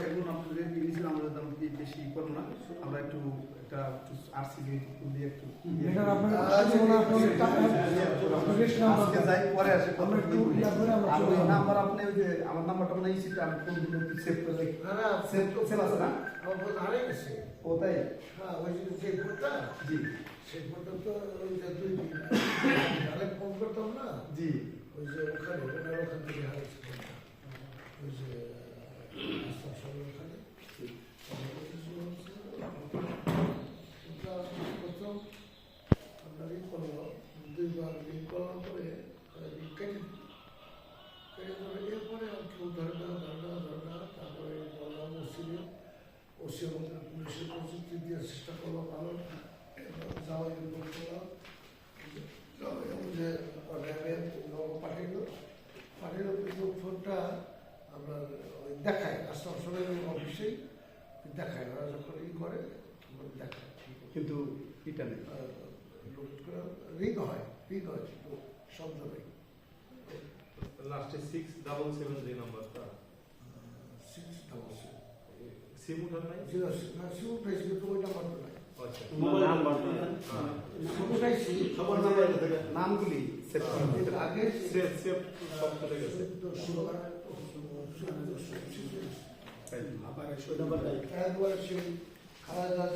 এগুলো আপনাদের ইংলিশের আমাদের দাম কি বেশি করবো না, আমরা একটু একটা আরসি দিয়ে একটু আজকে যাই পরে আসে কথা বলি। নাম্বার আপনি ওই যে আমার নাম্বারটা মানে ইসিটা আমি কোন দিন একটু সেভ করে দেখি। না সেভ আছে না আমার ফোন হারিয়ে গেছে। ও তাই? হ্যাঁ, ওই যে ফোনটা জি সেই ফোনটা তো ওই যে 2 দিন আগে ফোন করতাম না, জি ওই যে ওখান থেকে হারিয়েছে ফোনটা, ওই যে ওখানে প্রথম আপনার ই করলো, 2বার রিং করার পরে কেটে এরপরে কেউ ধরে না, তারপরে বললাম ওসি আমাদের পুলিশের প্রযুক্তি দিয়ে চেষ্টা করলো ভালো, যাওয়া করলাম যে র্যাবের পাঠিয়ে কিন্তু ফোনটা আপনার ওই দেখায় আসামের অফিসেই দেখায়, ওরা যখন ই করে দেখায়, কিন্তু এটা নেই রিং হয় কিন্তু শব্দ নেই। লাস্টে 677 যে নাম্বারটা 677 সিম উঠার নাই? সিম পেয়েছি কিন্তু ওই নাম্বারটা নাই। আচ্ছা নামগুলি আগে সেভ সব চলে গেছে। আবার সেই খারাপ